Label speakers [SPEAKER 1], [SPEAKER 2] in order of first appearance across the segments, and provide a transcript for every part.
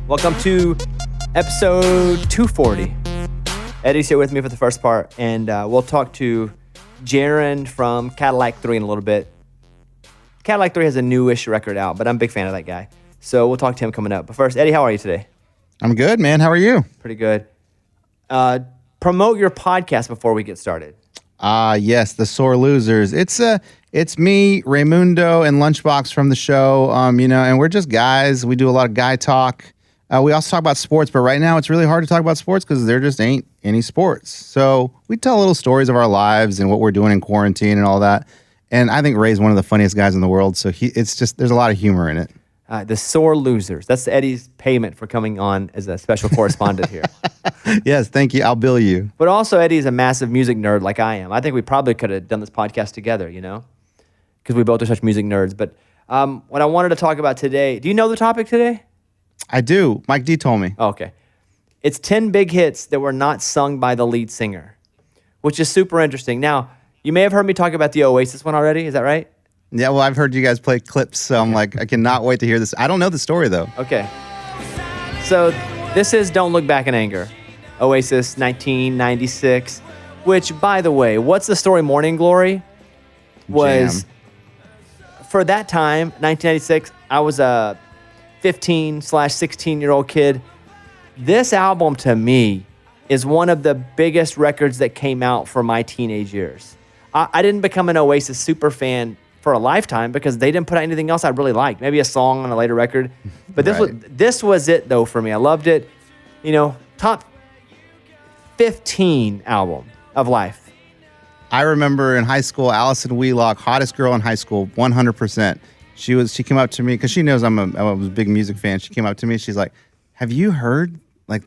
[SPEAKER 1] Welcome to episode 240. Eddie's here with me for the first part, and we'll talk to Jaron from Cadillac 3 in a little bit. Cadillac 3 has a newish record out, but I'm a big fan of that guy. So we'll talk to him coming up. But first, Eddie, how are you today?
[SPEAKER 2] I'm good, man. How are you?
[SPEAKER 1] Pretty good. Promote your podcast before we get started.
[SPEAKER 2] Yes, The Sore Losers. It's me, Raymundo, and Lunchbox from the show. And we're just guys. We do a lot of guy talk. We also talk about sports, but right now it's really hard to talk about sports because there just ain't any sports. So we tell little stories of our lives and what we're doing in quarantine and all that. And I think Ray's one of the funniest guys in the world. So there's a lot of humor in it.
[SPEAKER 1] The Sore Losers. That's Eddie's payment for coming on as a special correspondent here.
[SPEAKER 2] Yes, thank you. I'll bill you.
[SPEAKER 1] But also, Eddie's a massive music nerd like I am. I think we probably could have done this podcast together, because we both are such music nerds. But what I wanted to talk about today, do you know the topic today?
[SPEAKER 2] I do. Mike D told me.
[SPEAKER 1] Oh, okay. It's 10 big hits that were not sung by the lead singer, which is super interesting. Now, you may have heard me talk about the Oasis one already. Is that right?
[SPEAKER 2] Yeah, well, I've heard you guys play clips, so I'm like, I cannot wait to hear this. I don't know the story, though.
[SPEAKER 1] Okay. So this is Don't Look Back in Anger, Oasis 1996, which, by the way, What's the Story Morning Glory was,
[SPEAKER 2] Jam.
[SPEAKER 1] For that time, 1996, I was a 15/16-year-old kid. This album, to me, is one of the biggest records that came out for my teenage years. I didn't become an Oasis super fan for a lifetime because they didn't put out anything else I really liked. Maybe a song on a later record. But this was it, though, for me. I loved it. Top 15 album of life.
[SPEAKER 2] I remember in high school, Allison Wheelock, hottest girl in high school, 100%. She came up to me because she knows I was a big music fan. She came up to me. She's like, "Have you heard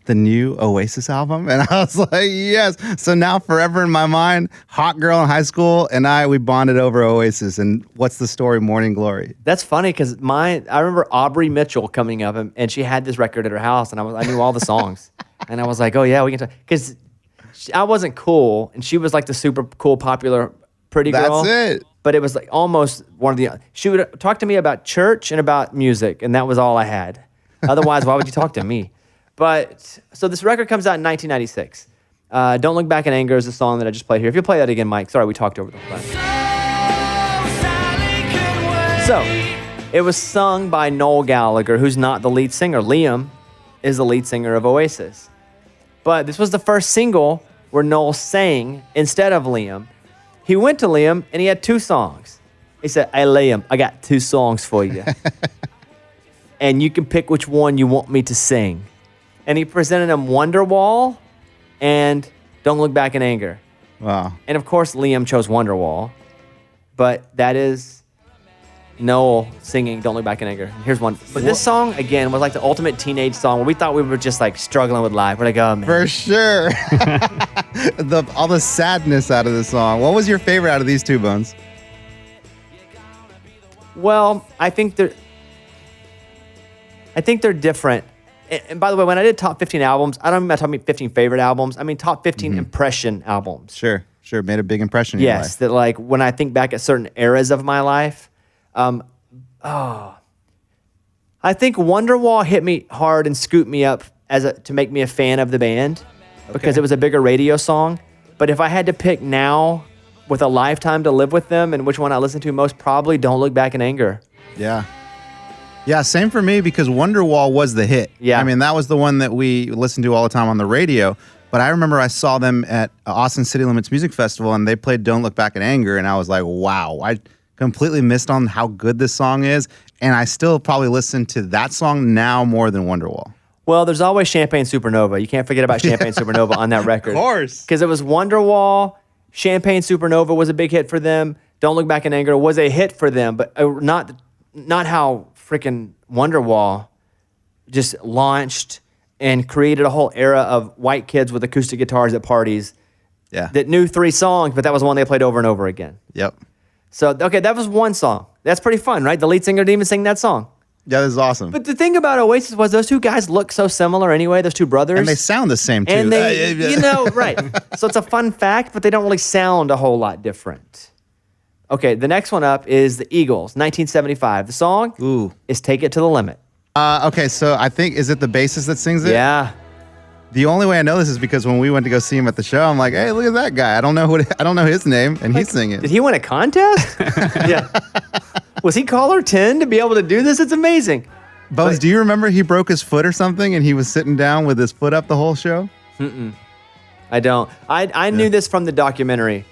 [SPEAKER 2] the new Oasis album?" And I was like, "Yes." So now forever in my mind, hot girl in high school and we bonded over Oasis and What's the Story Morning Glory.
[SPEAKER 1] That's funny because I remember Aubrey Mitchell coming up and she had this record at her house and I knew all the songs. And I was like, "Oh yeah, we can talk." Because I wasn't cool and she was like the super cool, popular, pretty girl.
[SPEAKER 2] That's it.
[SPEAKER 1] But it was like almost one of the... She would talk to me about church and about music, and that was all I had. Otherwise, why would you talk to me? But, so this record comes out in 1996. Don't Look Back in Anger is the song that I just played here. If you play that again, Mike. Sorry, we talked over the phone. So, it was sung by Noel Gallagher, who's not the lead singer. Liam is the lead singer of Oasis. But this was the first single where Noel sang instead of Liam. He went to Liam, and he had 2 songs. He said, "Hey, Liam, I got 2 songs for you. And you can pick which one you want me to sing." And he presented him Wonderwall and Don't Look Back in Anger.
[SPEAKER 2] Wow.
[SPEAKER 1] And, of course, Liam chose Wonderwall. But that is Noel singing Don't Look Back in Anger. Here's one. But this song, again, was like the ultimate teenage song where we thought we were just struggling with life. We're like, "Oh, man."
[SPEAKER 2] For sure. All the sadness out of the song. What was your favorite out of these 2, Bones?
[SPEAKER 1] Well, I think they're different. And by the way, when I did top 15 albums, I don't mean by top 15 favorite albums. I mean top 15 impression albums.
[SPEAKER 2] Sure. Made a big impression in your life.
[SPEAKER 1] Yes, that when I think back at certain eras of my life, I think Wonderwall hit me hard and scooped me up to make me a fan of the band because it was a bigger radio song. But if I had to pick now with a lifetime to live with them and which one I listen to most, probably Don't Look Back in Anger.
[SPEAKER 2] Yeah. Yeah, same for me because Wonderwall was the hit.
[SPEAKER 1] Yeah.
[SPEAKER 2] I mean, that was the one that we listened to all the time on the radio. But I remember I saw them at Austin City Limits Music Festival and they played Don't Look Back in Anger. And I was like, wow, I completely missed on how good this song is. And I still probably listen to that song now more than Wonderwall.
[SPEAKER 1] Well, there's always Champagne Supernova. You can't forget about Champagne Supernova on that record.
[SPEAKER 2] Of course.
[SPEAKER 1] Because it was Wonderwall, Champagne Supernova was a big hit for them. Don't Look Back in Anger was a hit for them, but not how freaking Wonderwall just launched and created a whole era of white kids with acoustic guitars at parties that knew 3 songs, but that was one they played over and over again.
[SPEAKER 2] Yep.
[SPEAKER 1] So, okay, that was one song. That's pretty fun, right? The lead singer didn't even sing that song.
[SPEAKER 2] Yeah, this is awesome.
[SPEAKER 1] But the thing about Oasis was those 2 guys look so similar anyway, those 2 brothers.
[SPEAKER 2] And they sound the same, too.
[SPEAKER 1] And they, right. So it's a fun fact, but they don't really sound a whole lot different. Okay, the next one up is the Eagles, 1975. The song is Take It to the Limit.
[SPEAKER 2] Okay, so I think, is it the bassist that sings it?
[SPEAKER 1] Yeah.
[SPEAKER 2] The only way I know this is because when we went to go see him at the show, I'm like, hey, look at that guy. I don't know his name, and he's singing.
[SPEAKER 1] Did he win a contest? Yeah. Was he caller 10 to be able to do this? It's amazing.
[SPEAKER 2] Bones, do you remember he broke his foot or something, and he was sitting down with his foot up the whole show?
[SPEAKER 1] I don't. I knew this from the documentary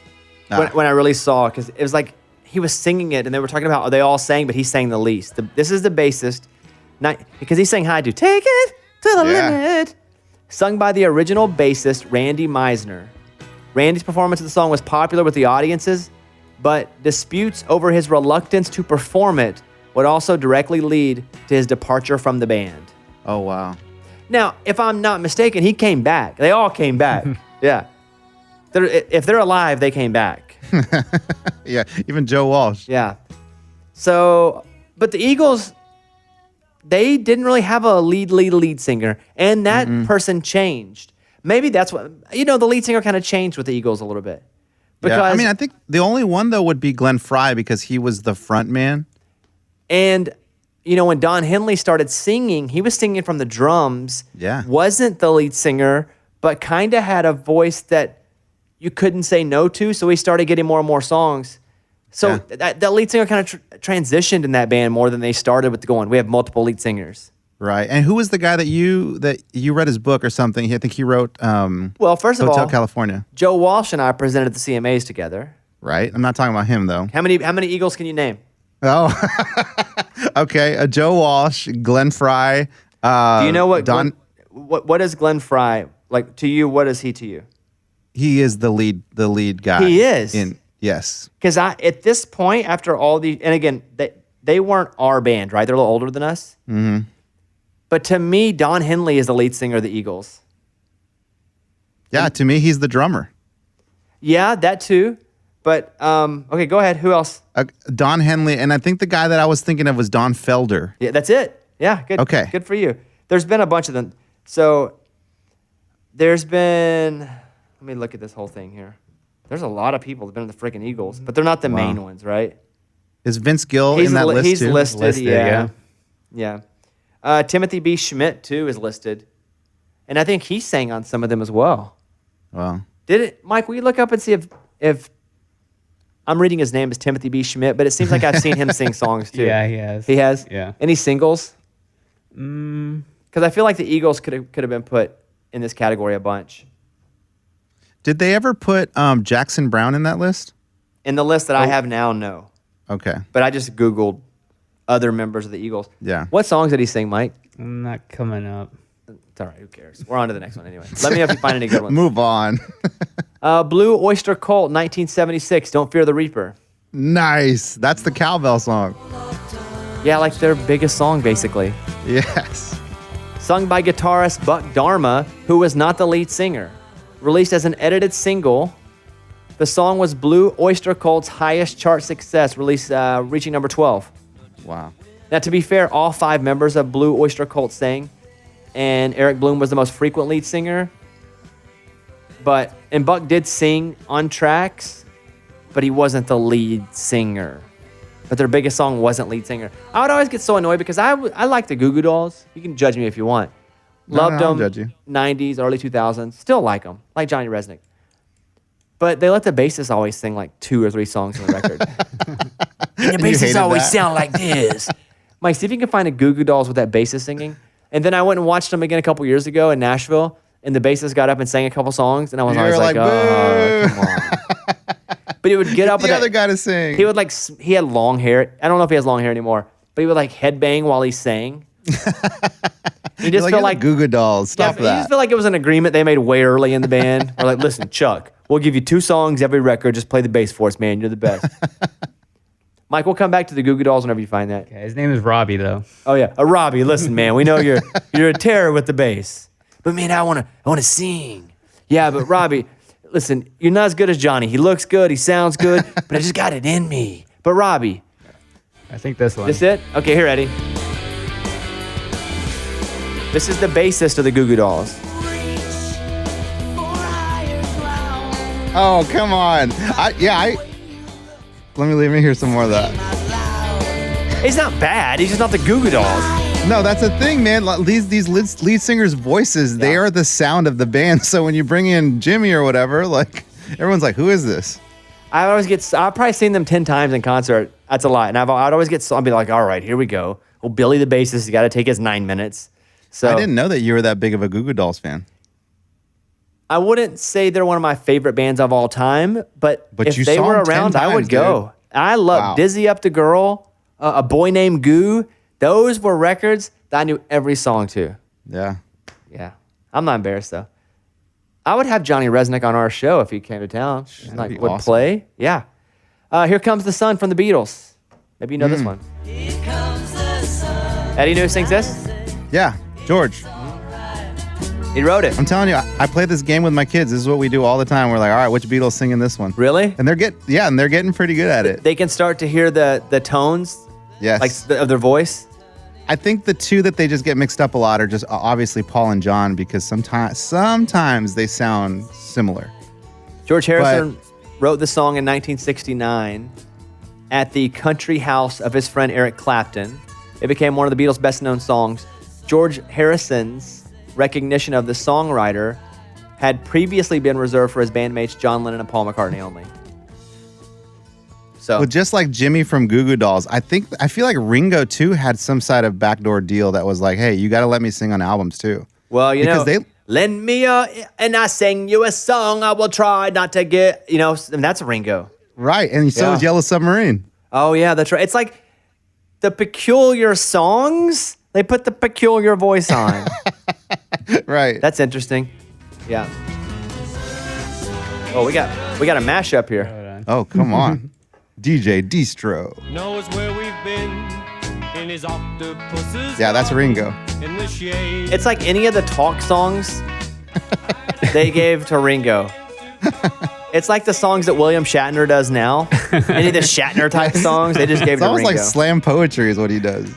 [SPEAKER 1] when I really saw, because it was like he was singing it, and they were talking about they all sang, but he sang the least. This is the bassist, because he sang "High to Take It to the Limit," sung by the original bassist Randy Meisner. Randy's performance of the song was popular with the audiences, but disputes over his reluctance to perform it would also directly lead to his departure from the band.
[SPEAKER 2] Oh, wow.
[SPEAKER 1] Now, if I'm not mistaken, he came back. They all came back. Yeah. If they're alive, they came back.
[SPEAKER 2] Yeah, even Joe Walsh.
[SPEAKER 1] Yeah. So, but the Eagles, they didn't really have a lead singer, and that person changed. Maybe that's what, the lead singer kind of changed with the Eagles a little bit. Because,
[SPEAKER 2] Yeah, I mean, I think the only one, though, would be Glenn Frey because he was the front man.
[SPEAKER 1] And, when Don Henley started singing, he was singing from the drums.
[SPEAKER 2] Yeah.
[SPEAKER 1] Wasn't the lead singer, but kind of had a voice that you couldn't say no to. So he started getting more and more songs. So that lead singer kind of transitioned in that band more than they started with going, we have multiple lead singers.
[SPEAKER 2] Right. And who was the guy that you read his book or something? I think he wrote
[SPEAKER 1] Well, first of
[SPEAKER 2] Hotel
[SPEAKER 1] all,
[SPEAKER 2] California.
[SPEAKER 1] Joe Walsh and I presented the CMAs together.
[SPEAKER 2] Right. I'm not talking about him, though.
[SPEAKER 1] How many Eagles can you name?
[SPEAKER 2] Oh, okay. Joe Walsh, Glenn Frey.
[SPEAKER 1] Do you know what
[SPEAKER 2] Don?
[SPEAKER 1] What is Glenn Frey like to you? What is he to you?
[SPEAKER 2] He is the lead guy.
[SPEAKER 1] He is.
[SPEAKER 2] Yes.
[SPEAKER 1] Because at this point, after all the, and again, they weren't our band, right? They're a little older than us. Mm-hmm. But to me, Don Henley is the lead singer of the Eagles.
[SPEAKER 2] Yeah, to me, he's the drummer.
[SPEAKER 1] Yeah, that too. But okay, go ahead. Who else?
[SPEAKER 2] Don Henley, and I think the guy that I was thinking of was Don Felder.
[SPEAKER 1] Yeah, that's it. Yeah, good.
[SPEAKER 2] Okay.
[SPEAKER 1] Good for you. There's been a bunch of them. So there's been, let me look at this whole thing here. There's a lot of people that have been in the freaking Eagles, but they're not the main ones, right?
[SPEAKER 2] Is Vince Gill in that list
[SPEAKER 1] he's
[SPEAKER 2] too?
[SPEAKER 1] listed, yeah. Timothy B. Schmidt, too, is listed. And I think he sang on some of them as well.
[SPEAKER 2] Wow.
[SPEAKER 1] Did it, Mike, will you look up and see if I'm reading his name as Timothy B. Schmidt, but it seems like I've seen him sing songs, too.
[SPEAKER 3] Yeah, he has.
[SPEAKER 1] He has?
[SPEAKER 3] Yeah.
[SPEAKER 1] Any singles? Because I feel like the Eagles could have been put in this category a bunch.
[SPEAKER 2] Did they ever put Jackson Brown in that list?
[SPEAKER 1] In the list that I have now, no.
[SPEAKER 2] Okay.
[SPEAKER 1] But I just Googled other members of the Eagles.
[SPEAKER 2] Yeah.
[SPEAKER 1] What songs did he sing, Mike?
[SPEAKER 3] Not coming up.
[SPEAKER 1] It's all right. Who cares? We're on to the next one anyway. Let me know if you find any good ones.
[SPEAKER 2] Move on.
[SPEAKER 1] Blue Oyster Cult, 1976. Don't Fear the Reaper.
[SPEAKER 2] Nice. That's the cowbell song.
[SPEAKER 1] Yeah, like their biggest song, basically.
[SPEAKER 2] Yes.
[SPEAKER 1] Sung by guitarist Buck Dharma, who was not the lead singer. Released as an edited single, the song was Blue Oyster Cult's highest chart success, reaching number 12.
[SPEAKER 2] Wow.
[SPEAKER 1] Now, to be fair, all 5 members of Blue Oyster Cult sang, and Eric Bloom was the most frequent lead singer. And Buck did sing on tracks, but he wasn't the lead singer. But their biggest song wasn't lead singer. I would always get so annoyed because I like the Goo Goo Dolls. You can judge me if you want. Loved
[SPEAKER 2] I'll
[SPEAKER 1] them,
[SPEAKER 2] judge you.
[SPEAKER 1] 90s, early 2000s. Still like them, like Johnny Resnick. But they let the bassist always sing like 2 or 3 songs on the record. And the bassist always sound like this. Mike, see if you can find a Goo Goo Dolls with that bassist singing. And then I went and watched them again a couple years ago in Nashville, and the bassist got up and sang a couple songs, and I was always like, oh, come on. But he would get up
[SPEAKER 2] the
[SPEAKER 1] and
[SPEAKER 2] other guy to sing.
[SPEAKER 1] he would he had long hair. I don't know if he has long hair anymore, but he would like headbang while he sang. He just felt like
[SPEAKER 2] Goo Goo Dolls. Stop
[SPEAKER 1] You
[SPEAKER 2] that.
[SPEAKER 1] just feel like it was an agreement they made way early in the band. Or like, listen, Chuck, we'll give you 2 songs every record. Just play the bass for us, man. You're the best. Mike, we'll come back to the Goo Goo Dolls whenever you find that.
[SPEAKER 3] Okay, his name is Robbie, though.
[SPEAKER 1] Oh yeah, Robbie. Listen, man, we know you're a terror with the bass, but man, I wanna sing. Yeah, but Robbie, listen, you're not as good as Johnny. He looks good, he sounds good, but I just got it in me. But Robbie,
[SPEAKER 3] I think this one.
[SPEAKER 1] this it? Okay, here, Eddie. This is the bassist of the Goo Goo Dolls.
[SPEAKER 2] Oh, come on. Let me hear some more of that.
[SPEAKER 1] He's not bad. He's just not the Goo Goo Dolls.
[SPEAKER 2] No, that's the thing, man. These lead singers' voices, they are the sound of the band. So when you bring in Jimmy or whatever, like everyone's like, who is this?
[SPEAKER 1] I've probably seen them 10 times in concert. That's a lot. And I'd always I'd be like, all right, here we go. Well, Billy the bassist has got to take his 9 minutes. So
[SPEAKER 2] I didn't know that you were that big of a Goo Goo Dolls fan.
[SPEAKER 1] I wouldn't say they're one of my favorite bands of all time, but if
[SPEAKER 2] you
[SPEAKER 1] they
[SPEAKER 2] saw
[SPEAKER 1] were
[SPEAKER 2] them 10
[SPEAKER 1] around, I would
[SPEAKER 2] times,
[SPEAKER 1] go.
[SPEAKER 2] dude.
[SPEAKER 1] I love
[SPEAKER 2] Wow.
[SPEAKER 1] Dizzy Up the Girl, A Boy Named Goo. Those were records that I knew every song to.
[SPEAKER 2] Yeah.
[SPEAKER 1] Yeah. I'm not embarrassed, though. I would have Johnny Resnick on our show if he came to town.
[SPEAKER 2] That'd be
[SPEAKER 1] would
[SPEAKER 2] awesome.
[SPEAKER 1] play. Yeah. Here Comes the Sun from the Beatles. Maybe you know this one. Eddie knew who sings this?
[SPEAKER 2] Yeah. George,
[SPEAKER 1] He wrote it.
[SPEAKER 2] I'm telling you, I play this game with my kids. This is what we do all the time. We're like, all right, which Beatles singing this one?
[SPEAKER 1] Really?
[SPEAKER 2] And they're getting pretty good at it.
[SPEAKER 1] They can start to hear the tones
[SPEAKER 2] Yes.
[SPEAKER 1] of their voice.
[SPEAKER 2] I think the two that they just get mixed up a lot are just obviously Paul and John because sometimes they sound similar.
[SPEAKER 1] George Harrison wrote the song in 1969 at the country house of his friend Eric Clapton. It became one of the Beatles' best-known songs. George Harrison's recognition of the songwriter had previously been reserved for his bandmates John Lennon and Paul McCartney only. So,
[SPEAKER 2] Well, just like Jimmy from Goo Goo Dolls, I feel like Ringo too had some side of backdoor deal that was like, hey, you got to let me sing on albums too.
[SPEAKER 1] well,
[SPEAKER 2] because
[SPEAKER 1] lend me and I sing you a song. I will try not to get, and that's Ringo.
[SPEAKER 2] Right, and so is Yellow Submarine.
[SPEAKER 1] Oh yeah, that's right. It's like the peculiar songs. They put the peculiar voice on.
[SPEAKER 2] Right.
[SPEAKER 1] That's interesting. Yeah. Oh, we got a mashup here.
[SPEAKER 3] Hold on.
[SPEAKER 2] Oh, come on. DJ Distro.
[SPEAKER 4] Knows where we've been in his octopus's
[SPEAKER 2] Yeah, that's Ringo.
[SPEAKER 4] in the shade.
[SPEAKER 1] It's like any of the talk songs they gave to Ringo. It's like the songs that William Shatner does now. Any of the Shatner type songs, they just gave
[SPEAKER 2] It's
[SPEAKER 1] to
[SPEAKER 2] almost
[SPEAKER 1] Ringo.
[SPEAKER 2] like slam poetry is what he does.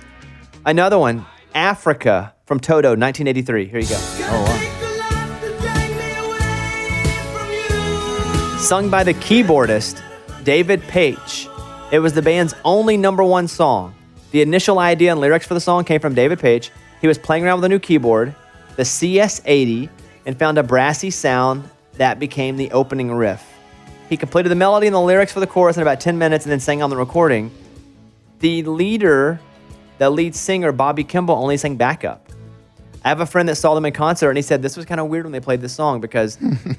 [SPEAKER 1] Another one, Africa from Toto, 1983. Here you go.
[SPEAKER 2] Oh, wow.
[SPEAKER 1] Sung by the keyboardist, David Paich. It was the band's only #1 song. The initial idea and lyrics for the song came from David Paich. He was playing around with a new keyboard, the CS80, and found a brassy sound that became the opening riff. He completed the melody and the lyrics for the chorus in about 10 minutes and then sang on the recording. The lead singer, Bobby Kimball, only sang backup. I have a friend that saw them in concert, and he said this was kind of weird when they played this song because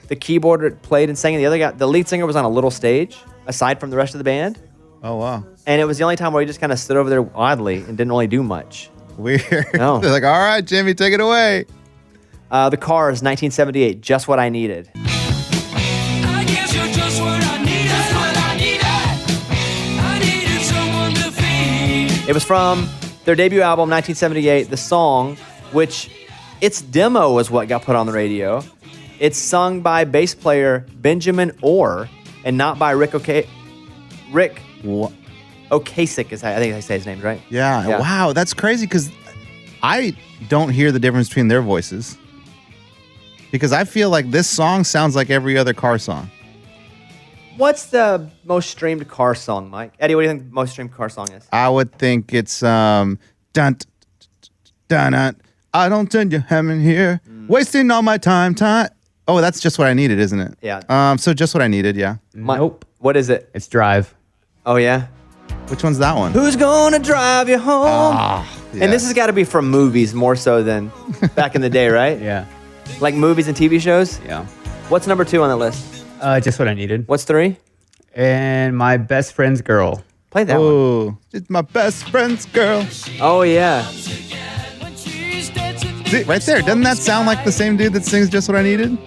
[SPEAKER 1] the keyboard played and sang, and the lead singer was on a little stage, aside from the rest of the band.
[SPEAKER 2] Oh, wow.
[SPEAKER 1] And it was the only time where he just kind of stood over there oddly and didn't really do much.
[SPEAKER 2] Weird.
[SPEAKER 1] No.
[SPEAKER 2] They're like, all right, Jimmy, take it away.
[SPEAKER 1] The Cars, 1978, Just What I Needed.
[SPEAKER 4] I guess you're just what I needed. Just what I needed. I needed someone to feed.
[SPEAKER 1] It was from their debut album, 1978. The song, which its demo was what got put on the radio. It's sung by bass player Benjamin Orr and not by Rick Ocasek, I think I say his name, right?
[SPEAKER 2] Yeah. Wow, that's crazy because I don't hear the difference between their voices. Because I feel like this song sounds like every other car song.
[SPEAKER 1] What's the most streamed car song, Mike? Eddie, what do you think the most streamed car song is?
[SPEAKER 2] I would think it's dun dun dun. I don't tell you I'm in here wasting all my time. Oh, that's Just What I Needed, isn't it?
[SPEAKER 1] Yeah.
[SPEAKER 2] So Just What I Needed, yeah.
[SPEAKER 3] Nope.
[SPEAKER 1] What is it?
[SPEAKER 3] It's Drive.
[SPEAKER 1] Oh, yeah?
[SPEAKER 2] Which one's that one?
[SPEAKER 1] Who's gonna drive you home? And this has got to be from movies more so than back in the day, right?
[SPEAKER 3] Yeah.
[SPEAKER 1] Like movies and TV shows?
[SPEAKER 3] Yeah.
[SPEAKER 1] What's #2 on the list?
[SPEAKER 3] Just what I needed.
[SPEAKER 1] What's 3?
[SPEAKER 3] And My Best Friend's Girl.
[SPEAKER 1] Play that one.
[SPEAKER 2] Oh, it's my best friend's girl.
[SPEAKER 1] Oh, yeah.
[SPEAKER 4] When she's dancing,
[SPEAKER 2] See, right there. Doesn't that sound like the same dude that sings Just What I Needed?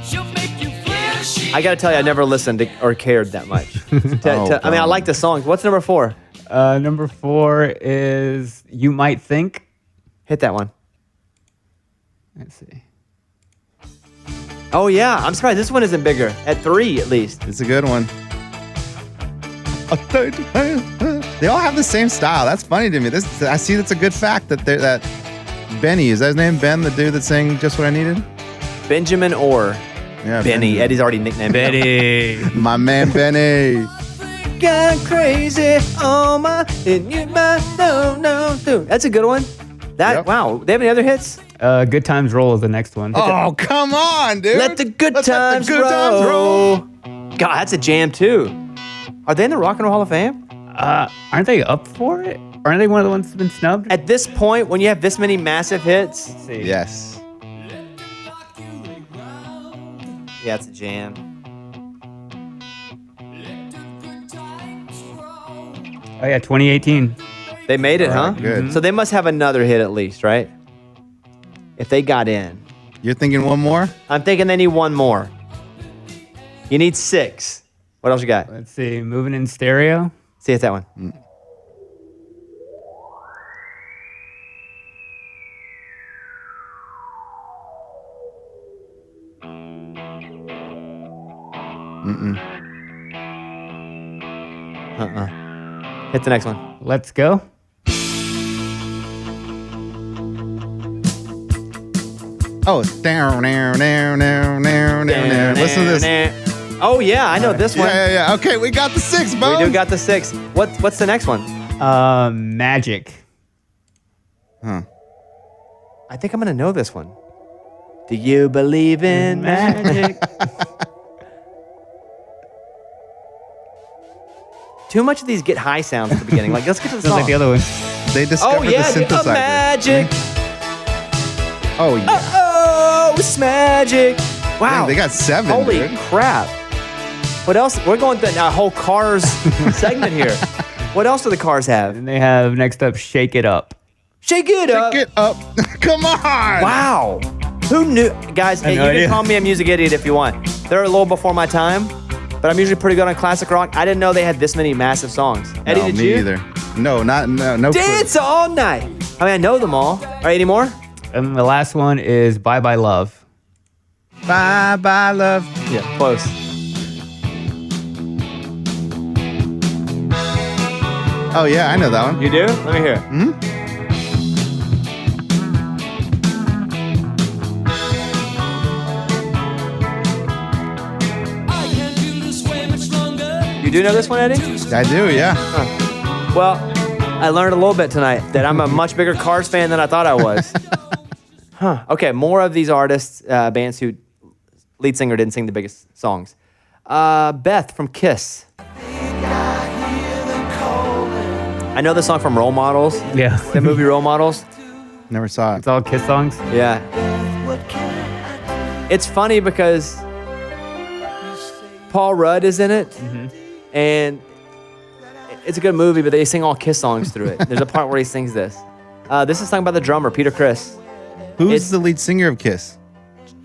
[SPEAKER 4] she'll make you flash.
[SPEAKER 1] I got to tell you, I never listened to, or cared that much. I mean, I like the songs. What's #4?
[SPEAKER 3] Number 4 is You Might Think.
[SPEAKER 1] Hit that one.
[SPEAKER 3] Let's see.
[SPEAKER 1] Oh, yeah. I'm surprised this one isn't bigger. At 3, at least.
[SPEAKER 2] It's a good one. They all have the same style. That's funny to me. I see that's a good fact that Benny, is that his name? Ben, the dude that sang Just What I Needed?
[SPEAKER 1] Benjamin Orr.
[SPEAKER 2] Yeah,
[SPEAKER 1] Benny.
[SPEAKER 2] Ben.
[SPEAKER 1] Eddie's already nicknamed him.
[SPEAKER 3] Betty.
[SPEAKER 2] My man Benny.
[SPEAKER 1] Got crazy on my, no, dude. That's a good one. That wow. They have any other hits?
[SPEAKER 3] Good Times Roll is the next one.
[SPEAKER 2] Oh, come on, dude.
[SPEAKER 1] Let the good
[SPEAKER 2] Let's let
[SPEAKER 1] times
[SPEAKER 2] the good times
[SPEAKER 1] roll.
[SPEAKER 2] roll.
[SPEAKER 1] God, that's a jam too. Are they in the Rock and Roll Hall of Fame?
[SPEAKER 3] Aren't they up for it? Aren't they one of the ones that's been snubbed?
[SPEAKER 1] At this point, when you have this many massive hits,
[SPEAKER 3] Let's see.
[SPEAKER 2] Yes.
[SPEAKER 1] yeah, it's a jam.
[SPEAKER 3] Oh yeah, 2018.
[SPEAKER 1] They made it,
[SPEAKER 2] All
[SPEAKER 1] huh?
[SPEAKER 2] right, good.
[SPEAKER 1] So they must have another hit at least, right? If they got in.
[SPEAKER 2] You're thinking one more?
[SPEAKER 1] I'm thinking they need one more. You need 6. What else you got?
[SPEAKER 3] Let's see. Moving in Stereo.
[SPEAKER 1] See, it's that one. Hit the next one.
[SPEAKER 3] Let's Go.
[SPEAKER 2] Oh, down. Listen to this.
[SPEAKER 1] Oh yeah, I know this one.
[SPEAKER 2] Yeah. Okay, we got the 6,
[SPEAKER 1] We
[SPEAKER 2] Bones.
[SPEAKER 1] do got the 6. What's the next one?
[SPEAKER 3] Magic.
[SPEAKER 2] Huh.
[SPEAKER 1] I think I'm gonna know this one. Do you believe in magic? Too much of these get high sounds at the beginning. Like, let's get to the
[SPEAKER 3] Feels
[SPEAKER 1] song.
[SPEAKER 3] like the other one.
[SPEAKER 2] They discovered
[SPEAKER 1] Oh yeah,
[SPEAKER 2] the synthesizer.
[SPEAKER 1] magic.
[SPEAKER 2] Oh, yeah.
[SPEAKER 1] Oh, it's magic. Wow.
[SPEAKER 2] Dang, they got 7,
[SPEAKER 1] Holy
[SPEAKER 2] dude.
[SPEAKER 1] crap. What else? We're going through a whole Cars segment here. What else do the Cars have?
[SPEAKER 3] And they have next up Shake It Up.
[SPEAKER 1] Shake it up.
[SPEAKER 2] Get up. Come on.
[SPEAKER 1] Wow. Who knew? Guys, hey,
[SPEAKER 3] no
[SPEAKER 1] you
[SPEAKER 3] idea.
[SPEAKER 1] can call me a music idiot if you want. They're a little before my time, but I'm usually pretty good on classic rock. I didn't know they had this many massive songs. Eddie,
[SPEAKER 2] No,
[SPEAKER 1] did
[SPEAKER 2] me
[SPEAKER 1] you?
[SPEAKER 2] either. No, no.
[SPEAKER 1] Dance all night. I mean, I know them all. All right, any more?
[SPEAKER 3] And the last one is Bye Bye Love.
[SPEAKER 2] Bye bye love.
[SPEAKER 1] Yeah, close.
[SPEAKER 2] Oh yeah, I know that one.
[SPEAKER 1] You do? Let me hear it.
[SPEAKER 4] I can't do this way much longer.
[SPEAKER 1] You do know this one, Eddie?
[SPEAKER 2] I do, yeah.
[SPEAKER 1] Well, I learned a little bit tonight that I'm a much bigger Cars fan than I thought I was. Huh. Okay, more of these artists, bands who lead singer didn't sing the biggest songs. Beth from Kiss. I know the song from Role Models,
[SPEAKER 3] Yeah.
[SPEAKER 1] the movie Role Models.
[SPEAKER 2] Never saw it.
[SPEAKER 3] It's all Kiss songs.
[SPEAKER 1] Yeah. It's funny because Paul Rudd is in it, and it's a good movie, but they sing all Kiss songs through it. There's a part where he sings this. This is sung by the drummer, Peter Criss.
[SPEAKER 2] Who's
[SPEAKER 1] It's-
[SPEAKER 2] the lead singer of Kiss?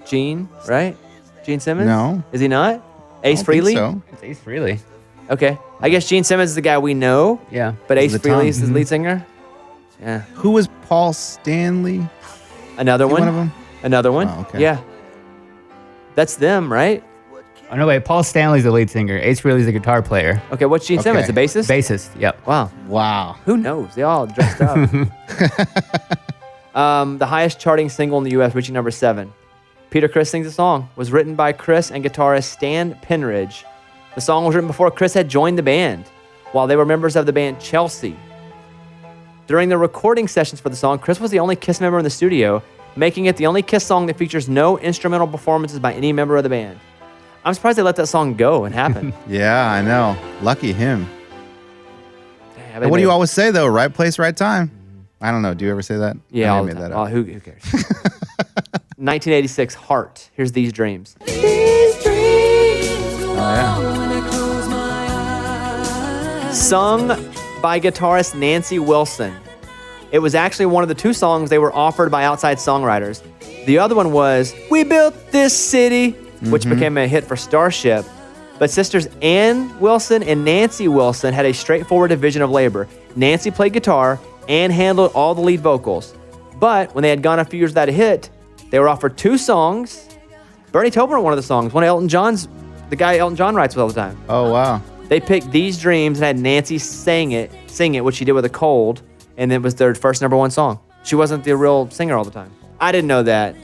[SPEAKER 1] Gene, right? Gene Simmons?
[SPEAKER 2] No.
[SPEAKER 1] Is he not? Ace
[SPEAKER 2] I don't think
[SPEAKER 1] Frehley?
[SPEAKER 2] so.
[SPEAKER 3] It's Ace Frehley.
[SPEAKER 1] Okay. I guess Gene Simmons is the guy we know,
[SPEAKER 3] Yeah.
[SPEAKER 1] but Ace
[SPEAKER 2] The
[SPEAKER 1] Frehley
[SPEAKER 2] Tom.
[SPEAKER 1] is the lead singer. Yeah.
[SPEAKER 2] Who was Paul Stanley?
[SPEAKER 1] Another one?
[SPEAKER 2] One of them?
[SPEAKER 1] Another one?
[SPEAKER 2] Oh, okay.
[SPEAKER 1] Yeah. That's them, right?
[SPEAKER 3] Oh no, wait. Paul Stanley's the lead singer. Ace Frehley's the guitar player.
[SPEAKER 1] Okay, what's Gene Simmons?
[SPEAKER 2] Okay.
[SPEAKER 1] The bassist?
[SPEAKER 3] Bassist. Yep.
[SPEAKER 1] Wow.
[SPEAKER 2] Wow.
[SPEAKER 1] Who knows? They all dressed up. The highest charting single in the U.S., reaching number 7. Peter Criss sings the song. Was written by Criss and guitarist Stan Penridge. The song was written before Criss had joined the band, while they were members of the band Chelsea. During the recording sessions for the song, Criss was the only Kiss member in the studio, making it the only Kiss song that features no instrumental performances by any member of the band. I'm surprised they let that song go and happen.
[SPEAKER 2] Yeah, I know. Lucky him.
[SPEAKER 1] Yeah,
[SPEAKER 2] And what do you always say though? Right place, right time. I don't know. Do you ever say that?
[SPEAKER 1] Yeah,
[SPEAKER 2] I
[SPEAKER 1] all
[SPEAKER 2] made
[SPEAKER 1] the time.
[SPEAKER 2] that
[SPEAKER 1] Oh,
[SPEAKER 2] up.
[SPEAKER 1] who cares? 1986, Heart. Here's These Dreams. Sung by guitarist Nancy Wilson. It was actually one of the 2 songs they were offered by outside songwriters. The other one was We Built This City, which became a hit for Starship. But sisters Ann Wilson and Nancy Wilson had a straightforward division of labor. Nancy played guitar and handled all the lead vocals. But when they had gone a few years without a hit, they were offered 2 songs. Bernie Taupin wrote one of the songs, one of Elton John's, the guy Elton John writes with all the time.
[SPEAKER 2] Oh wow.
[SPEAKER 1] They picked These Dreams and had Nancy sing it, which she did with a cold, and it was their first number 1 song. She wasn't the real singer all the time. I didn't know that.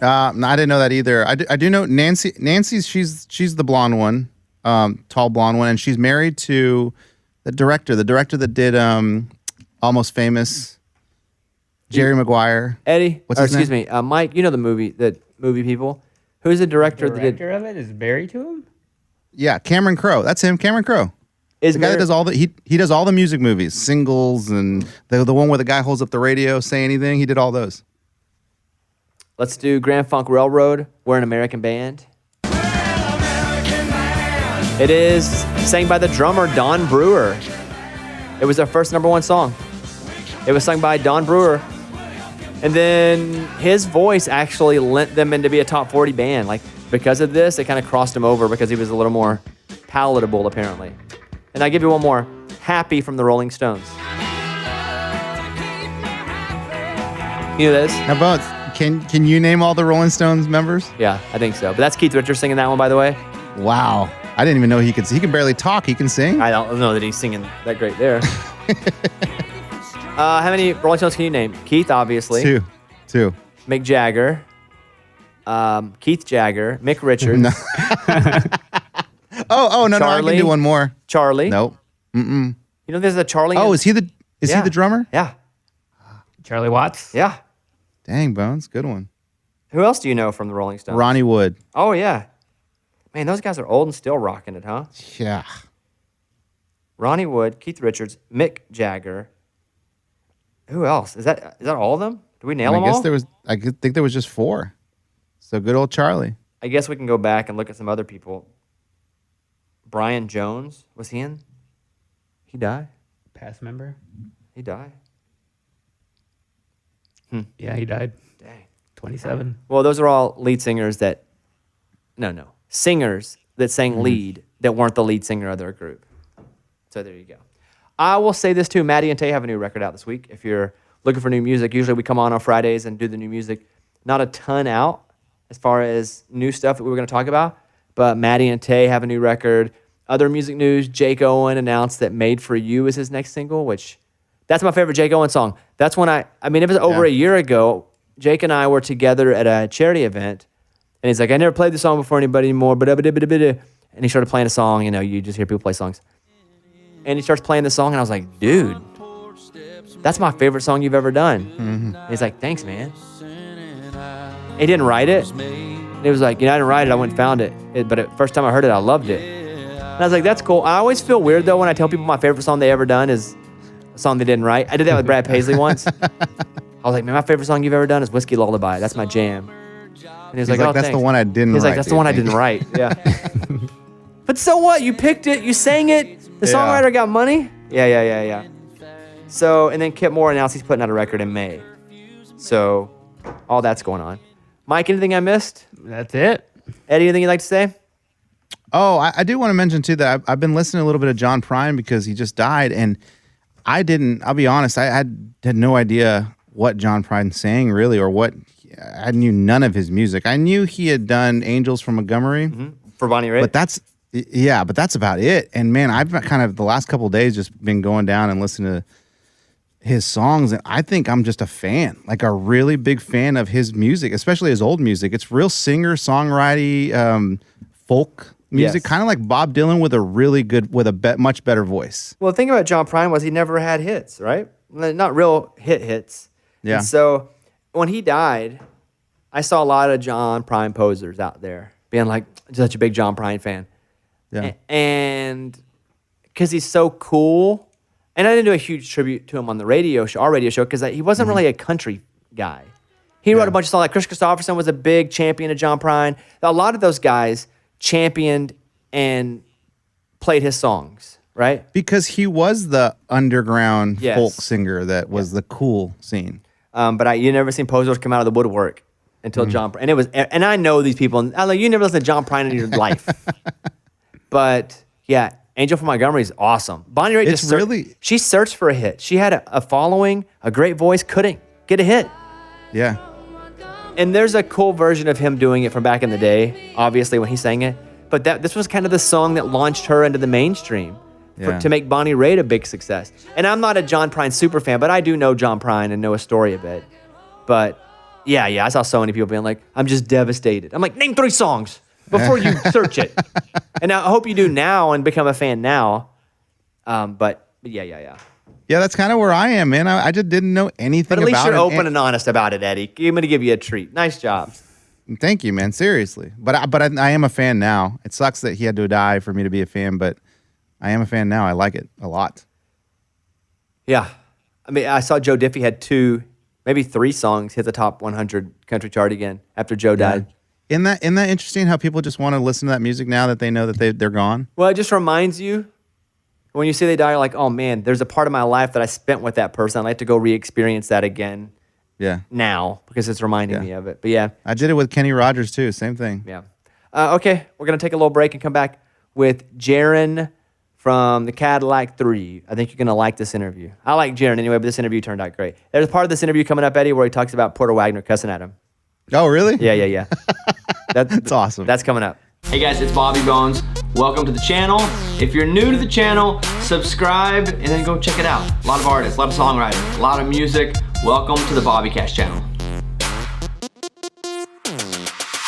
[SPEAKER 2] No, I didn't know that either. I do know Nancy. Nancy's she's the blonde one, tall blonde one, and she's married to the director that did Almost Famous. Jerry Maguire.
[SPEAKER 1] Eddie,
[SPEAKER 2] What's
[SPEAKER 1] or
[SPEAKER 2] his
[SPEAKER 1] excuse
[SPEAKER 2] name?
[SPEAKER 1] me, Mike. You know the movie people. Who's the director, that did?
[SPEAKER 3] of it is Barry to him.
[SPEAKER 2] Yeah, Cameron Crowe. That's him, Cameron Crowe.
[SPEAKER 1] Is
[SPEAKER 2] The guy that
[SPEAKER 1] Mar-
[SPEAKER 2] does all the he does all the music movies, singles, and the one where the guy holds up the radio, say anything. He did all those.
[SPEAKER 1] Let's do Grand Funk Railroad. We're an American band. It is sang by the drummer Don Brewer. It was their first #1 song. It was sung by Don Brewer. And then his voice actually lent them into be a top 40 band. Like, because of this, it kind of crossed him over because he was a little more palatable, apparently. And I give you one more. Happy from the Rolling Stones. You know this?
[SPEAKER 2] Now, Bones, can you name all the Rolling Stones members?
[SPEAKER 1] Yeah, I think so. But that's Keith Richards singing that one, by the way.
[SPEAKER 2] Wow, I didn't even know he could. He can barely talk. He can sing.
[SPEAKER 1] I don't know that he's singing that great there. How many Rolling Stones can you name? Keith, obviously.
[SPEAKER 2] Two.
[SPEAKER 1] Mick Jagger. Keith Jagger. Mick Richards.
[SPEAKER 2] No. Oh no, I
[SPEAKER 1] Charlie?
[SPEAKER 2] can do one more.
[SPEAKER 1] Charlie.
[SPEAKER 2] Nope.
[SPEAKER 1] You know there's a Charlie.
[SPEAKER 2] Oh, is he the
[SPEAKER 1] Yeah.
[SPEAKER 2] drummer?
[SPEAKER 1] Yeah.
[SPEAKER 3] Charlie Watts.
[SPEAKER 1] Yeah.
[SPEAKER 2] Dang, Bones, good one.
[SPEAKER 1] Who else do you know from the Rolling Stones?
[SPEAKER 2] Ronnie Wood.
[SPEAKER 1] Oh, yeah. Man, those guys are old and still rocking it, huh?
[SPEAKER 2] Yeah.
[SPEAKER 1] Ronnie Wood, Keith Richards, Mick Jagger. Who else? Is that all of them? Did we nail them
[SPEAKER 2] I guess
[SPEAKER 1] all?
[SPEAKER 2] I think there was just 4. So good old Charlie.
[SPEAKER 1] I guess we can go back and look at some other people. Brian Jones, was he in? He died?
[SPEAKER 3] Past member.
[SPEAKER 1] He died?
[SPEAKER 3] Yeah, he died.
[SPEAKER 1] Dang.
[SPEAKER 3] 27.
[SPEAKER 1] Well, those are all lead singers that, singers that sang lead that weren't the lead singer of their group. So there you go. I will say this too. Maddie and Tay have a new record out this week. If you're looking for new music, usually we come on Fridays and do the new music. Not a ton out as far as new stuff that we were going to talk about, but Maddie and Tay have a new record. Other music news, Jake Owen announced that Made For You is his next single, which that's my favorite Jake Owen song. That's when it was over a year ago. Jake and I were together at a charity event, and he's like, I never played this song before anybody more, and he started playing a song. You just hear people play songs. And he starts playing the song, and I was like, dude, that's my favorite song you've ever done. And he's like, thanks, man. He didn't write it. And he was like, I didn't write it. I went and found it. But the first time I heard it, I loved it. And I was like, that's cool. I always feel weird, though, when I tell people my favorite song they ever done is a song they didn't write. I did that with Brad Paisley once. I was like, man, my favorite song you've ever done is Whiskey Lullaby. That's my jam. And he was like, oh,
[SPEAKER 2] that's
[SPEAKER 1] thanks.
[SPEAKER 2] the one I didn't write.
[SPEAKER 1] He's like, that's the one I didn't write. Yeah. But so what? You picked it. You sang it. The songwriter got money. Yeah. So, and then Kip Moore announced he's putting out a record in May. So, all that's going on. Mike, anything I missed?
[SPEAKER 3] That's it.
[SPEAKER 1] Eddie, anything you'd like to say?
[SPEAKER 2] Oh, I do want to mention too that I've been listening a little bit of John Prine because he just died, and I'll be honest, I had no idea what John Prine sang really, or what. I knew none of his music. I knew he had done Angels from Montgomery
[SPEAKER 1] For Bonnie Raitt?
[SPEAKER 2] but that's about it. And man, I've kind of the last couple of days just been going down and listening to his songs, and I think I'm just a fan, like a really big fan of his music, especially his old music. It's real singer songwriting, folk music,
[SPEAKER 1] Yes.
[SPEAKER 2] kind of like Bob Dylan with a much better voice.
[SPEAKER 1] Well, the thing about John Prine was he never had hits, right? Not real hits.
[SPEAKER 2] Yeah.
[SPEAKER 1] And so when he died, I saw a lot of John Prine posers out there being like, such a big John Prine fan.
[SPEAKER 2] Yeah.
[SPEAKER 1] And because he's so cool. And I didn't do a huge tribute to him on the radio show, our radio show, because he wasn't really a country guy. He wrote a bunch of songs. Like Chris Christopherson was a big champion of John Prine. A lot of those guys championed and played his songs, right?
[SPEAKER 2] Because he was the underground
[SPEAKER 1] Yes.
[SPEAKER 2] folk singer that was the cool scene.
[SPEAKER 1] But you never seen posers come out of the woodwork until John Prine. And I know these people. And I'm like, you never listened to John Prine in your life. But yeah, Angel from Montgomery is awesome. Bonnie Raitt
[SPEAKER 2] It's really-
[SPEAKER 1] she searched for a hit. She had a following, a great voice, couldn't get a hit.
[SPEAKER 2] Yeah.
[SPEAKER 1] And there's a cool version of him doing it from back in the day, obviously when he sang it. But this was kind of the song that launched her into the mainstream
[SPEAKER 2] Yeah.
[SPEAKER 1] to make Bonnie Raitt a big success. And I'm not a John Prine super fan, but I do know John Prine and know a story a bit. But yeah, I saw so many people being like, I'm just devastated. I'm like, name 3 songs before you search it. And I hope you do now and become a fan now. But yeah.
[SPEAKER 2] Yeah, that's kind of where I am, man. I just didn't know anything
[SPEAKER 1] But at least
[SPEAKER 2] about
[SPEAKER 1] you're
[SPEAKER 2] it.
[SPEAKER 1] open and honest about it, Eddie. I'm going to give you a treat. Nice job.
[SPEAKER 2] Thank you, man. Seriously. But I am a fan now. It sucks that he had to die for me to be a fan, but I am a fan now. I like it a lot.
[SPEAKER 1] Yeah. I mean, I saw Joe Diffie had 2, maybe 3 songs hit the top 100 country chart again after Joe died.
[SPEAKER 2] Isn't that interesting how people just want to listen to that music now that they know that they're gone?
[SPEAKER 1] Well, it just reminds you when you see they die, you're like, oh man, there's a part of my life that I spent with that person. I'd like to go re-experience that again
[SPEAKER 2] Yeah.
[SPEAKER 1] now because it's reminding me of it. But yeah.
[SPEAKER 2] I did it with Kenny Rogers too. Same thing.
[SPEAKER 1] Yeah. Okay, we're going to take a little break and come back with Jaron from the Cadillac 3. I think you're going to like this interview. I like Jaron anyway, but this interview turned out great. There's a part of this interview coming up, Eddie, where he talks about Porter Wagner cussing at him.
[SPEAKER 2] Oh, really?
[SPEAKER 1] Yeah.
[SPEAKER 2] That's awesome.
[SPEAKER 1] That's coming up. Hey guys, it's Bobby Bones. Welcome to the channel. If you're new to the channel, subscribe and then go check it out. A lot of artists, a lot of songwriters, a lot of music. Welcome to the BobbyCast channel.